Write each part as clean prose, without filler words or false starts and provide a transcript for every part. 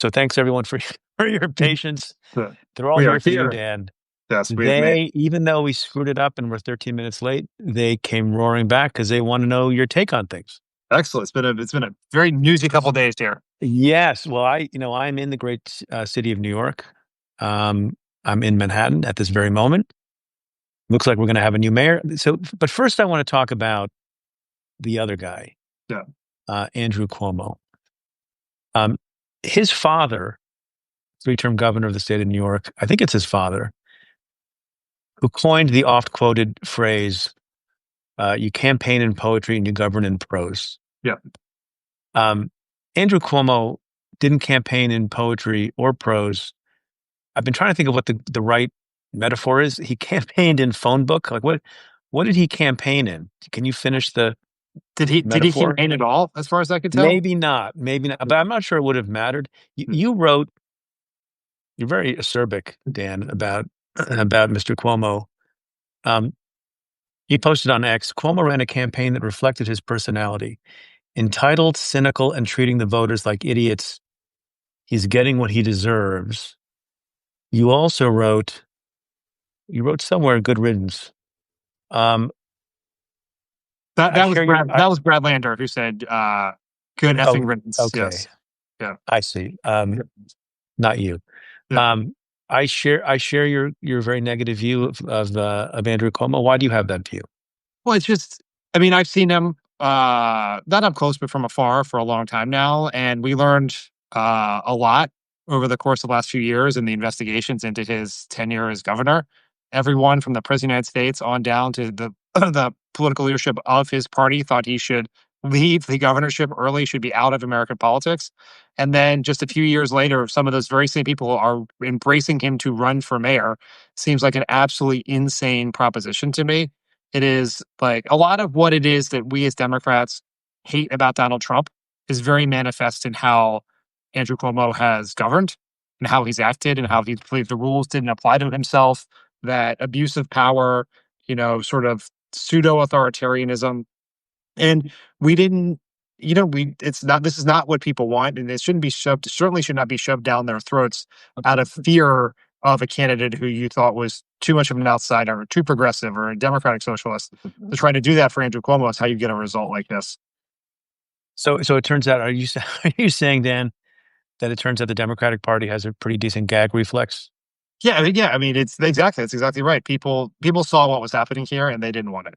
So thanks everyone for for your patience. Uh, They're all We are here for you, here. Dan. Yes, we have made. They, even though we screwed it up and we're 13 minutes late, they came roaring back because they want to know your take on things. Excellent. It's been a very newsy couple days here. Yes. Well, I'm in the great city of New York. I'm in Manhattan at this very moment. Looks like we're going to have a new mayor. So, but first, I want to talk about the other guy, Yeah. Andrew Cuomo. Um, his father, three-term governor of the state of New York, I think it's his father, who coined the oft-quoted phrase, "You campaign in poetry and you govern in prose." Yeah. Um, Andrew Cuomo didn't campaign in poetry or prose. I've been trying to think of what the right metaphor is. He campaigned in phone book. Like what did he campaign in? Can you finish the Did he metaphor? campaign at all, as far as I could tell? Maybe not. Maybe not. But I'm not sure it would have mattered. You, Hmm. you wrote. You're very acerbic, Dan, about Mr. Cuomo. Um, he posted on X. Cuomo ran a campaign that reflected his personality: entitled, cynical, and treating the voters like idiots. He's getting what he deserves. You also wrote. You wrote somewhere, "Good riddance." Um, That I that was share your. Brad. That was Brad Lander who said, "Good effing Oh, riddance." okay. Yes. Yeah. I see. Yeah. Not you. Yeah. Um, I share your very negative view of Andrew Cuomo. Why do you have that view? Well, it's just. I mean, I've seen him not up close, but from afar for a long time now, and we learned a lot over the course of the last few years in the investigations into his tenure as governor. Everyone from the President of the United States on down to the the political leadership of his party thought he should leave the governorship early, should be out of American politics. And then just a few years later, some of those very same people are embracing him to run for mayor. Seems like an absolutely insane proposition to me. It is like a lot of what it is that we as Democrats hate about Donald Trump is very manifest in how Andrew Cuomo has governed and how he's acted and how he believed the rules didn't apply to himself, that abuse of power, sort of pseudo authoritarianism. And we didn't, it's not, this is not what people want. And it shouldn't be shoved, certainly should not be shoved down their throats out of fear of a candidate who you thought was too much of an outsider or too progressive or a democratic socialist. To try to do that for Andrew Cuomo is how you get a result like this. So it turns out, are you saying, Dan, that it turns out the Democratic Party has a pretty decent gag reflex? Yeah, I mean, it's exactly right. People saw what was happening here and they didn't want it.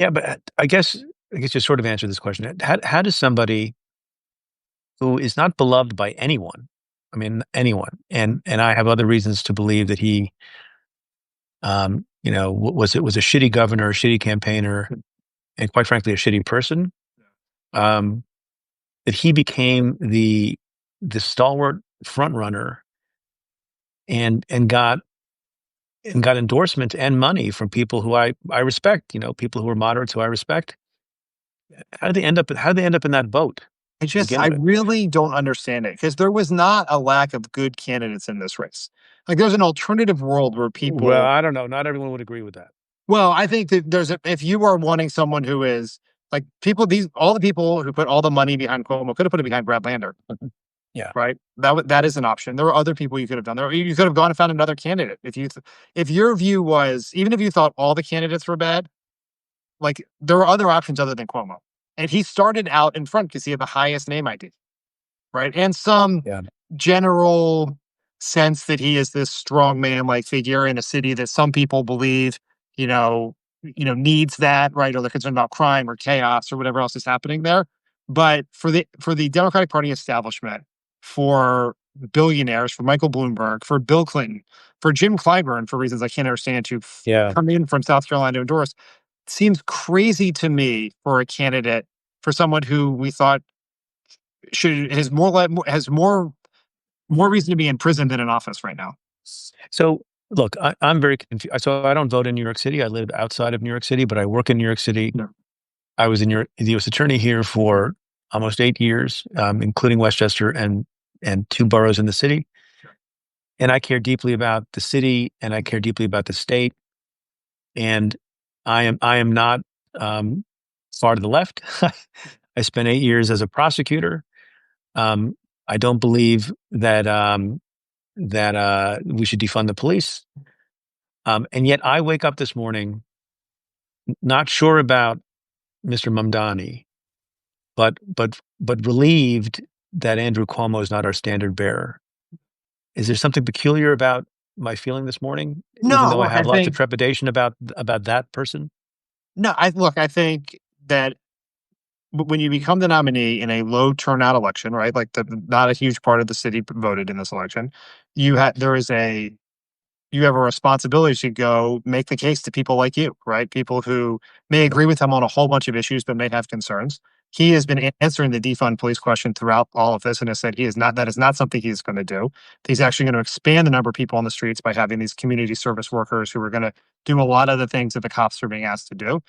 Yeah, but I guess you sort of answered this question. How does somebody who is not beloved by anyone, I mean anyone, and I have other reasons to believe that he, was a shitty governor, a shitty campaigner, and quite frankly, a shitty person. Um, that he became the stalwart front runner and got endorsement and money from people who I respect, people who are moderates who I respect. How did they end up in that boat to begin I with? really don't understand it because there was not a lack of good candidates in this race. Like there's an alternative world where Well, people. I don't know. Not everyone would agree with that. Well, I think that if you are wanting someone who is like all the people who put all the money behind Cuomo could have put it behind Brad Lander, Yeah. right? That is an option. There were other people you could have done. You could have gone and found another candidate if your view was, even if you thought all the candidates were bad, like there were other options other than Cuomo, and he started out in front because he had the highest name ID, right? And some Yeah. general sense that he is this strong man like figure in a city that some people believe, you know, needs that, right? Or they're concerned about crime or chaos or whatever else is happening there. But for the Democratic Party establishment, for billionaires, for Michael Bloomberg, for Bill Clinton, for Jim Clyburn, for reasons I can't understand, to Yeah. come in from South Carolina to endorse, seems crazy to me for a candidate, for someone who we thought should has more reason to be in prison than in office right now. So look, I'm very confused. So I don't vote in New York City. I live outside of New York City, but I work in New York City. No. I was the U.S. attorney here for almost 8 years, including Westchester and two boroughs in the city. And I care deeply about the city, and I care deeply about the state. And I am not um, far to the left. I spent 8 years as a prosecutor. Um, I don't believe that we should defund the police. And yet I wake up this morning not sure about Mr. Mamdani, but relieved that Andrew Cuomo is not our standard bearer. Is there something peculiar about my feeling this morning, even No, though I look, I have lots of think trepidation about that person? no, I think that when you become the nominee in a low turnout election, right? Like not a huge part of the city voted in this election. There is a you have a responsibility to go make the case to people like you, right? People who may agree with him on a whole bunch of issues, but may have concerns. He has been answering the defund police question throughout all of this and has said that is not something he's going to do. He's actually going to expand the number of people on the streets by having these community service workers who are going to do a lot of the things that the cops are being asked to do.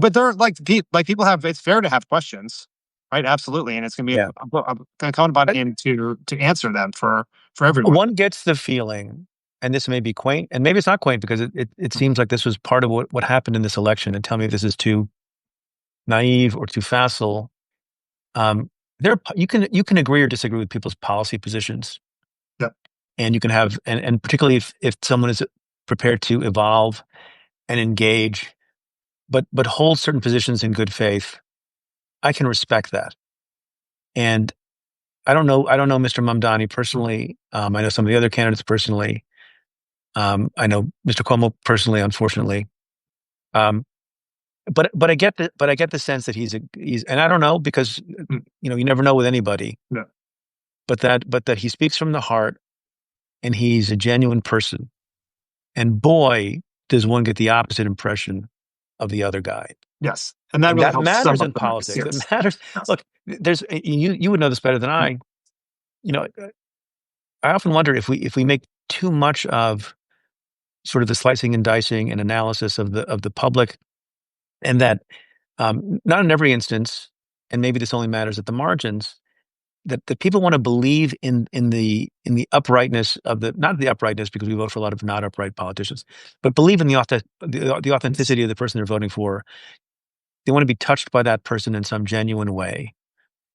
But they're like people have, it's fair to have questions, right? Absolutely. And it's going to be Yeah. incumbent upon But him to answer them for everyone. one gets the feeling, and this may be quaint, and maybe it's not quaint because it seems like this was part of what happened in this election. And tell me if this is too naive or too facile. Um, you can agree or disagree with people's policy positions, Yeah. and you can have and particularly if someone is prepared to evolve and engage, but hold certain positions in good faith. I can respect that. And I don't know Mr. Mamdani personally. I know some of the other candidates personally. I know Mr. Cuomo personally, unfortunately. Um, but I get the sense that he's and I don't know because Mm, you never know with anybody, no. but that he speaks from the heart and he's a genuine person. And boy, does one get the opposite impression of the other guy. Yes. And that And really that helps sum matters up in the mix. politics. It Yes. matters. Yes. Look, there's you would know this better than I. You know, I often wonder if we make too much of sort of the slicing and dicing and analysis of the public, and that not in every instance, and maybe this only matters at the margins, that people want to believe in the uprightness of the not the uprightness because we vote for a lot of not upright politicians, but believe in the authenticity of the person they're voting for. They want to be touched by that person in some genuine way.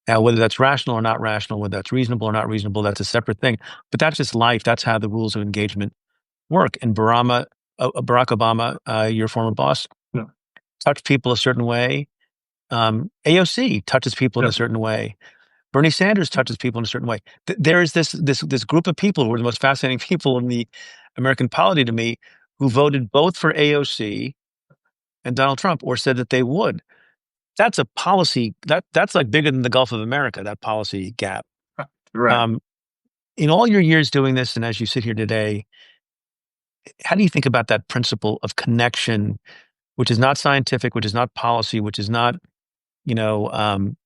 Now, whether that's rational or not rational, whether that's reasonable or not reasonable, that's a separate thing. But that's just life. That's how the rules of engagement work. And Barack Obama, your former boss, No. touched people a certain way. AOC touches people in Yeah. a certain way. Bernie Sanders touches people in a certain way. There is this group of people who are the most fascinating people in the American polity to me, who voted both for AOC and Donald Trump, or said that they would. That's a policy that's like bigger than the Gulf of America. That policy gap. Right. Um, in all your years doing this, and as you sit here today, how do you think about that principle of connection, which is not scientific, which is not policy, which is not you know um,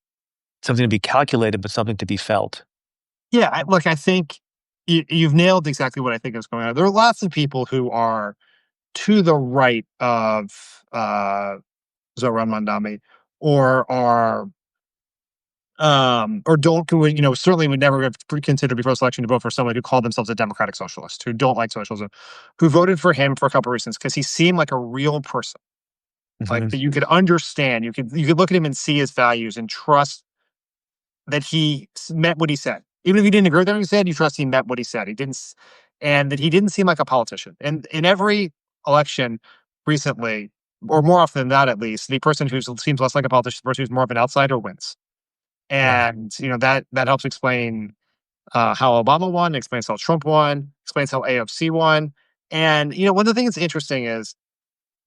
something to be calculated, but something to be felt? Yeah. Look, I think you've nailed exactly what I think is going on. There are lots of people who are to the right of Zohran Mamdani or are or don't certainly would never have considered before selection to vote for someone who called themselves a democratic socialist, who don't like socialism, who voted for him for a couple of reasons because he seemed like a real person, like Mhm. that you could understand, you could look at him and see his values and trust that meant what he said. Even if you didn't agree with everything he said, you trust he meant what he said. And that he didn't seem like a politician. And in every election recently, or more often than that, at least, the person who seems less like a politician, the person who's more of an outsider wins. Yeah. And that helps explain how Obama won, explains how Trump won, explains how AOC won. And one of the things that's interesting is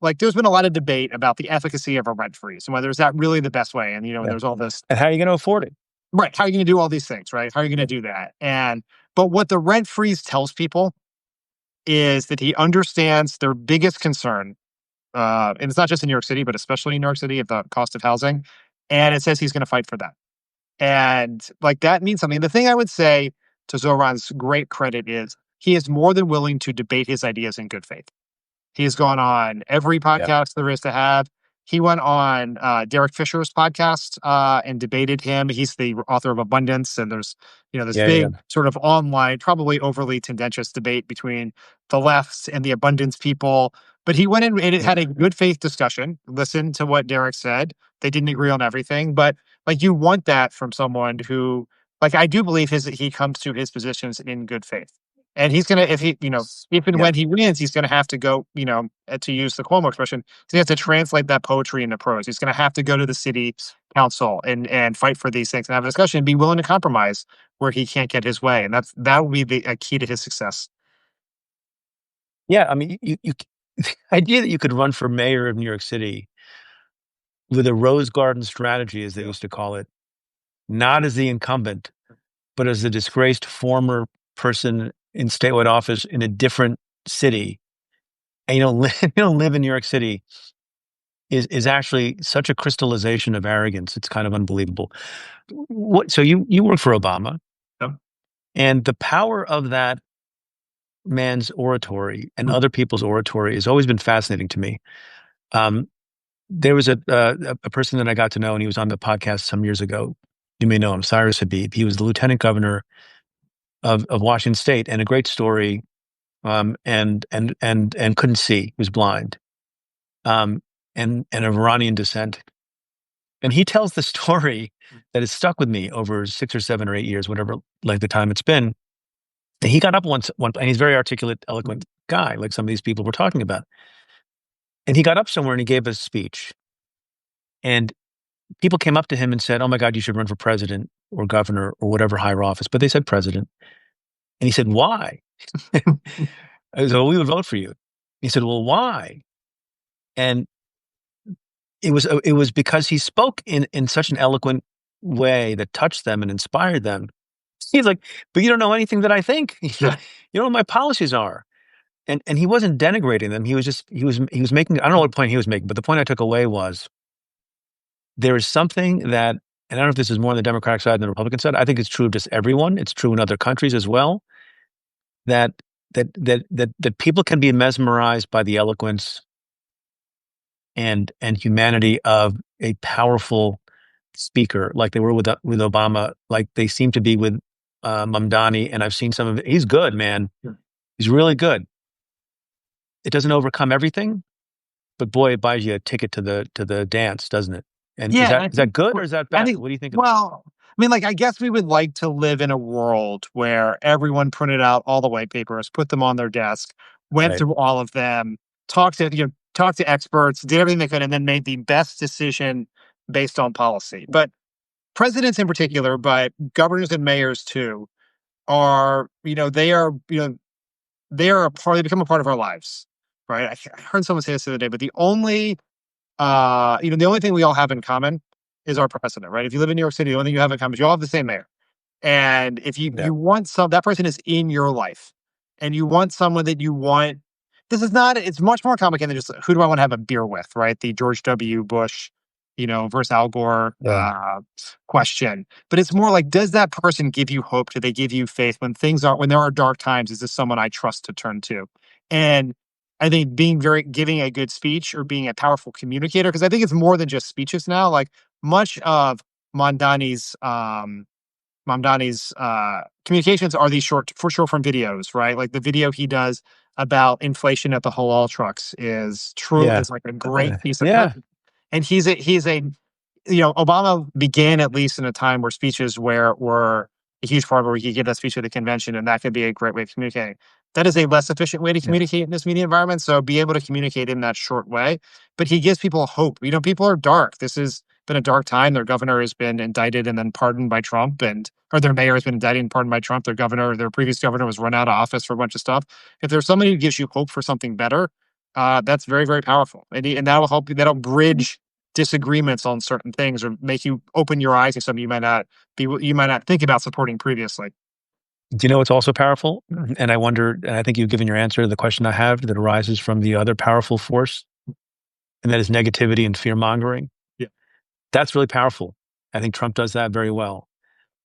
like there's been a lot of debate about the efficacy of a rent freeze and whether is that really the best way. And Yeah. there's all this. And how are you going to afford it? Right. How are you going to do all these things? Right. How are you going to Yeah. do that? But what the rent freeze tells people is that he understands their biggest concern. And it's not just in New York City, but especially in New York City, of the cost of housing. And it says he's going to fight for that. And like that means something. The thing I would say to Zoran's great credit is he is more than willing to debate his ideas in good faith. He's gone on every Yeah. podcast there is to have. He went on Derek Fisher's podcast and debated him. He's the author of Abundance, and there's this Yeah. Yeah. big sort of online, probably overly tendentious debate between the lefts and the abundance people. But he went in and it Yeah. had a good faith discussion. Listened to what Derek said. They didn't agree on everything, but like you want that from someone who like I do believe he comes to his positions in good faith. And he's gonna, if he, if and Yeah. when he wins, he's gonna have to go, to use the Cuomo expression, he's gonna have to translate that poetry into prose. He's gonna have to go to the city council and fight for these things and have a discussion and be willing to compromise where he can't get his way. And that will be a key to his success. Yeah, I mean, the idea that you could run for mayor of New York City with a rose garden strategy, as they used to call it, not as the incumbent, but as the disgraced former person in statewide office in a different city, and you don't live in New York City, is actually such a crystallization of arrogance. It's kind of unbelievable. So you work for Obama, Yep. and the power of that man's oratory and other people's oratory has always been fascinating to me. Um, there was a person that I got to know, and he was on the podcast some years ago. You may know him, Cyrus Habib. He was the lieutenant governor of Washington State, and a great story. And couldn't see. He was blind, and of Iranian descent. And he tells the story that has stuck with me over 6 or 7 or 8 years, whatever like the time it's been. And he got up and he's a very articulate, eloquent guy, like some of these people we're talking about. And he got up somewhere and he gave a speech. And people came up to him and said, "Oh my God, you should run for president or governor or whatever higher office." But they said president. And he said, "Why?" I said, "Well, we would vote for you." He said, "Well, why?" And it was because he spoke in such an eloquent way that touched them and inspired them. He's like, "But you don't know anything that I think. You Yeah. don't know what my policies are." And he wasn't denigrating them. He was making, I don't know what point he was making, but the point I took away was there is something that, and I don't know if this is more on the Democratic side than the Republican side. I think it's true of just everyone. It's true in other countries as well. That that people can be mesmerized by the eloquence and humanity of a powerful speaker, like they were with Obama, like they seem to be with Mamdani. And I've seen some of it. He's good, man. Yeah. He's really good. It doesn't overcome everything, but boy, it buys you a ticket to the dance, doesn't it? And Yeah, and I is that think good or is that I bad? think What do you think of that? well, I mean, like, I guess we would like to live in a world where everyone printed out all the white papers, put them on their desk, went Right. through all of them, talked to experts, did everything they could, and then made the best decision based on policy. But presidents in particular, but governors and mayors too, are, they become a part of our lives, right? I heard someone say this the other day, but the only thing we all have in common is our president, right? If you live in New York City, the only thing you have in common is you all have the same mayor. And if you Yeah. you want that person is in your life, and you want someone that you want. This is not. It's much more complicated than just who do I want to have a beer with, right? The George W. Bush, versus Al Gore Yeah. question. But it's more like, does that person give you hope? Do they give you faith when there are dark times? Is this someone I trust to turn to? And I think giving a good speech or being a powerful communicator, because I think it's more than just speeches now. Like much of Mondani's communications are these short form videos, right? Like the video he does about inflation at the halal trucks Yeah. is like a great piece of Yeah. content. And Obama began at least in a time where speeches were a huge part where he could give that speech at the convention, and that could be a great way of communicating. That is a less efficient way to Yeah. communicate in this media environment. So be able to communicate in that short way. But he gives people hope. People are dark. This has been a dark time. Their governor has been indicted and then pardoned by Trump, or their mayor has been indicted and pardoned by Trump. Their previous governor was run out of office for a bunch of stuff. If there's somebody who gives you hope for something better, that's very, very powerful. And that'll help you. That'll bridge disagreements on certain things or make you open your eyes to something you might not think about supporting previously. Do you know what's also powerful? And I wonder, and I think you've given your answer to the question I have that arises from the other powerful force, and that is negativity and fear mongering. Yeah. That's really powerful. I think Trump does that very well.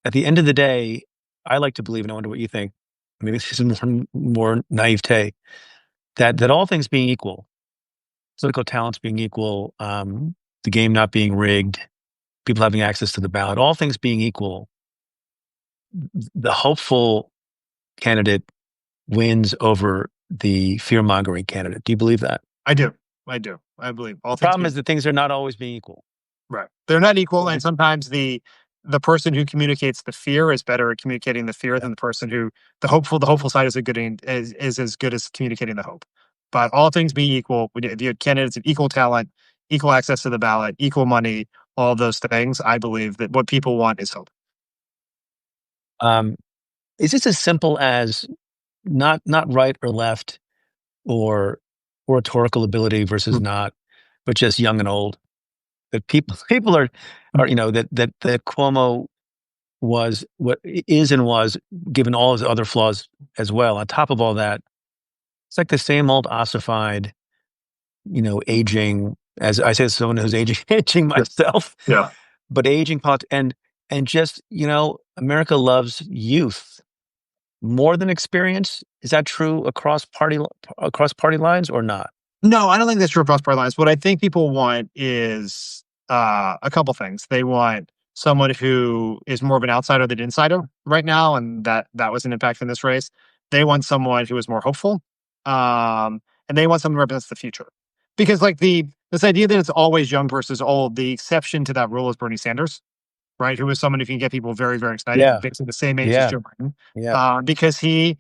At the end of the day, I like to believe, and I wonder what you think. Maybe this is more naivete, that all things being equal, political talents being equal, the game not being rigged, people having access to the ballot, all things being equal, the hopeful candidate wins over the fear mongering candidate. Do you believe that? I do. I believe all The things problem being is that things are not always being equal. right. They're not equal, and sometimes the person who communicates the fear is better at communicating the fear than the person who the hopeful side is as good as communicating the hope. But all things being equal, if you had candidates of equal talent, equal access to the ballot, equal money, all those things, I believe that what people want is hope. Um, is this as simple as not right or left or oratorical ability versus Mm. not, but just young and old? That people are that Cuomo was what is and was, given all his other flaws as well. On top of all that, it's like the same old ossified, aging. As I say, as someone who's aging, aging Yeah. myself, Yeah. but aging and just America loves youth more than experience. Is that true across party lines or not? No, I don't think that's true across party lines. What I think people want is a couple things. They want someone who is more of an outsider than insider right now, and that was an impact in this race. They want someone who is more hopeful, and they want someone who represents the future. Because like this idea that it's always young versus old, the exception to that rule is Bernie Sanders, right? Who is someone who can get people very, very excited. He's Yeah, basically the same age as yeah, Joe Biden, yeah, because he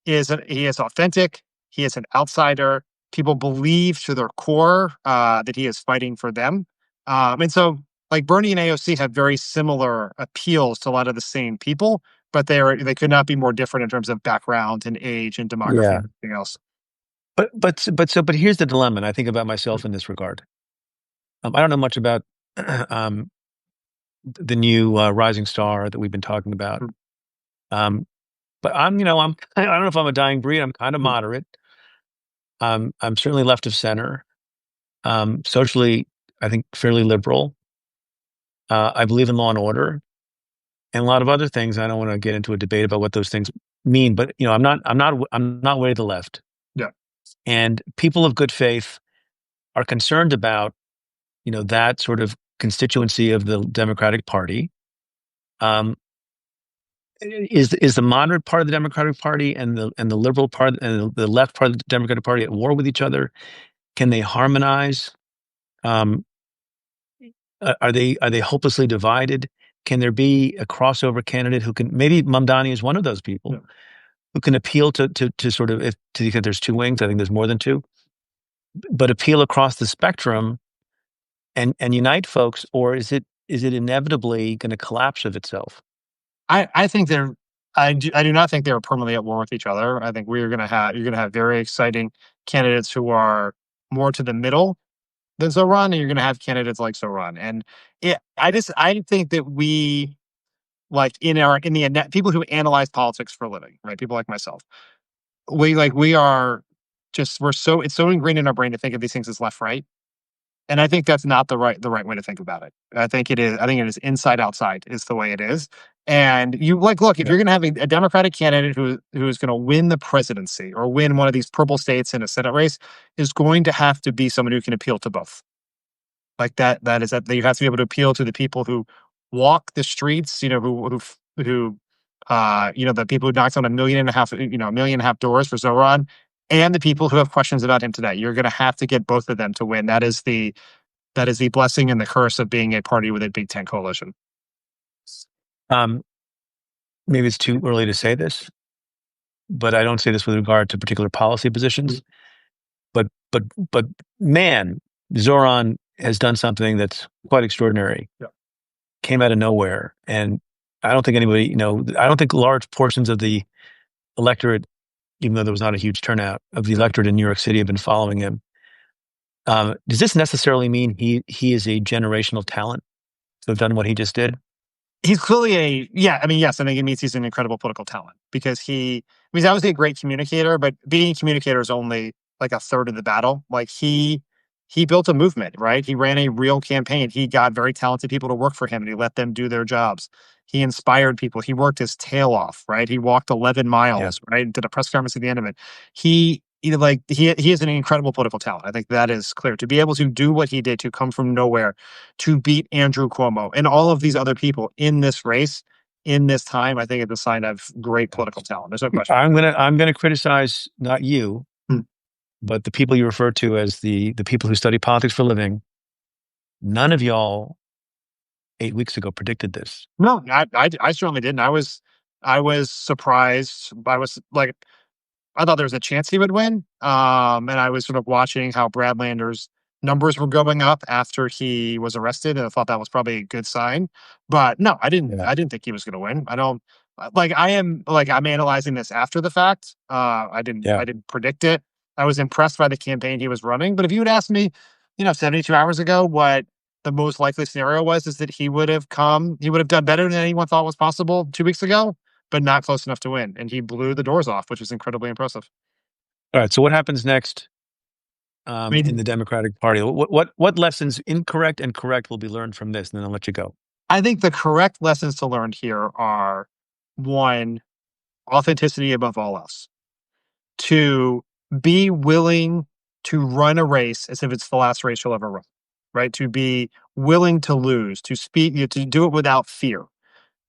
is authentic. He is an outsider. People believe to their core that he is fighting for them, and so like Bernie and AOC have very similar appeals to a lot of the same people, but they could not be more different in terms of background and age and demography yeah. and everything else. But here's the dilemma, and I think about myself in this regard. I don't know much about um, the new rising star that we've been talking about. Um, but I don't know if I'm a dying breed. I'm kind of moderate. I'm certainly left of center. Socially, I think fairly liberal. I believe in law and order and a lot of other things. I don't want to get into a debate about what those things mean, but I'm not way to the left. Yeah. And people of good faith are concerned about that sort of constituency of the Democratic Party. Um, is the moderate part of the Democratic Party and the liberal part and the left part of the Democratic Party at war with each other? Can they harmonize? Um, are they hopelessly divided? Can there be a crossover candidate who can, maybe Mamdani is one of those Yeah. people who can appeal to sort of, if to the extent there's two wings, I think there's more than two, but appeal across the spectrum and unite folks, or is it inevitably going to collapse of itself? I think I do not think they're permanently at war with each other. I think you're gonna have very exciting candidates who are more to the middle than Zohran, and you're gonna have candidates like Zohran. And I think that we like in the people who analyze politics for a living, right? People like myself, we are just we're so it's so ingrained in our brain to think of these things as left right. And I think that's not the right way to think about it. I think it is inside outside is the way it is. And you like look, if Yeah. you're gonna have a Democratic candidate who is gonna win the presidency or win one of these purple states in a Senate race, is going to have to be someone who can appeal to both. Like that you have to be able to appeal to the people who walk the streets, the people who knocked on a million and a half doors for Zoran, and the people who have questions about him today. You're gonna have to get both of them to win. That is the blessing and the curse of being a party with a Big Ten coalition. Um, maybe it's too early to say this, but I don't say this with regard to particular policy positions. But but but man, Zoran has done something that's quite extraordinary. Yeah. Came out of nowhere, and I don't think anybody, I don't think large portions of the electorate, even though there was not a huge turnout of the electorate in New York City, have been following him. Does this necessarily mean he is a generational talent to have done what he just did? He's clearly yes, I think it means he's an incredible political talent because he's obviously a great communicator, but being a communicator is only like a third of the battle. Like he built a movement, right? He ran a real campaign. He got very talented people to work for him and he let them do their jobs. He inspired people. He worked his tail off, right? He walked 11 Yeah. miles, right? Did a press conference at the end of it. He is an incredible political talent. I think that is clear. To be able to do what he did, to come from nowhere, to beat Andrew Cuomo and all of these other people in this race, in this time, I think it's a sign of great political talent. There's no question. I'm gonna criticize not you, Hmm. but the people you refer to as the people who study politics for a living. None of y'all 8 weeks ago predicted this. No, I certainly didn't. I was surprised. I was like, I thought there was a chance he would win. And I was sort of watching how Bradlander's numbers were going up after he was arrested, and I thought that was probably a good sign. But no, Yeah. I didn't think he was going to win. I don't like. I'm analyzing this after the fact. Yeah. I didn't predict it. I was impressed by the campaign he was running. But if you had asked me, 72 hours ago, what the most likely scenario was, is that he would have done better than anyone thought was possible 2 weeks ago, but not close enough to win. And he blew the doors off, which was incredibly impressive. All right. So what happens next I in mean, the Democratic Party? What lessons, incorrect and correct, will be learned from this? And then I'll let you go. I think the correct lessons to learn here are: one, authenticity above all else. Two, be willing to run a race as if it's the last race you'll ever run, right? To be willing to lose, to speak, to do it without fear,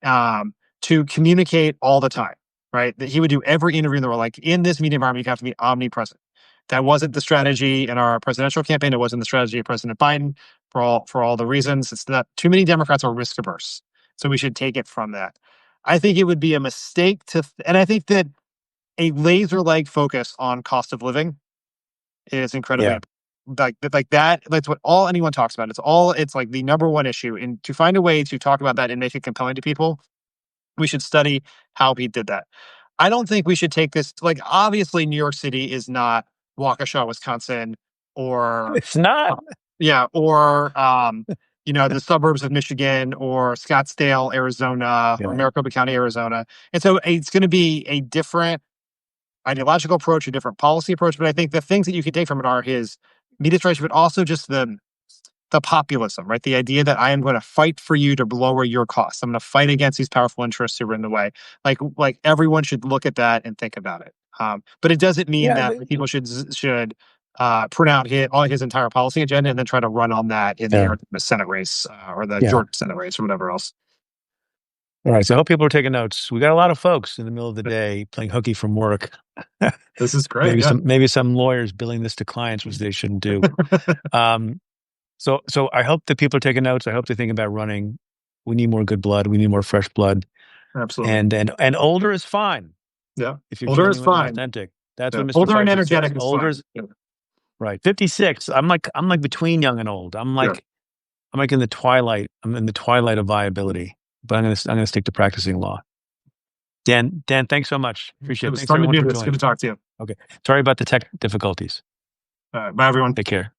to communicate all the time, right? That he would do every interview in the world. Like, in this media environment, you have to be omnipresent. That wasn't the strategy in our presidential campaign. It wasn't the strategy of President Biden for all the reasons. It's not too many Democrats are risk averse, so we should take it from that. I think it would be a mistake and I think that a laser like focus on cost of living is incredibly Yeah. important. Like that. That's what all anyone talks about. It's like the number one issue. And to find a way to talk about that and make it compelling to people, we should study how he did that. I don't think we should take this, like, obviously New York City is not Waukesha, Wisconsin, or It's not. yeah, or the suburbs of Michigan, or Scottsdale, Arizona, or Yeah. Maricopa County, Arizona. And so it's going to be a different ideological approach, a different policy approach. But I think the things that you can take from it are his media strategy, but also just the populism, right? The idea that I am going to fight for you to lower your costs. I'm going to fight against these powerful interests who are in the way. Like everyone should look at that and think about it. But it doesn't mean Yeah. that people print out all his entire policy agenda and then try to run on that in the Yeah. Arizona Senate race, or the Yeah. Georgia Senate race, or whatever else. All right. So I hope people are taking notes. We got a lot of folks in the middle of the day playing hooky from work. This is great. maybe Yeah. some maybe some lawyers billing this to clients, which they shouldn't do. Um, so I hope that people are taking notes. I hope they're thinking about running. We need more good blood. We need more fresh blood. Absolutely. And older is fine Yeah. if you're Older is genuine and fine. authentic. That's Yeah. what Mr. Older and Pfeiffer says. energetic is Older fine. is Yeah. right. 56. I'm like between young and old. Yeah. I'm like in the twilight. I'm in the twilight of viability. But I'm gonna stick to practicing law. Dan, thanks so much. Appreciate It it. was Thanks fun to everyone do for this. Good to joining. talk to you. Okay. Sorry about the tech difficulties. Bye, everyone. Take care.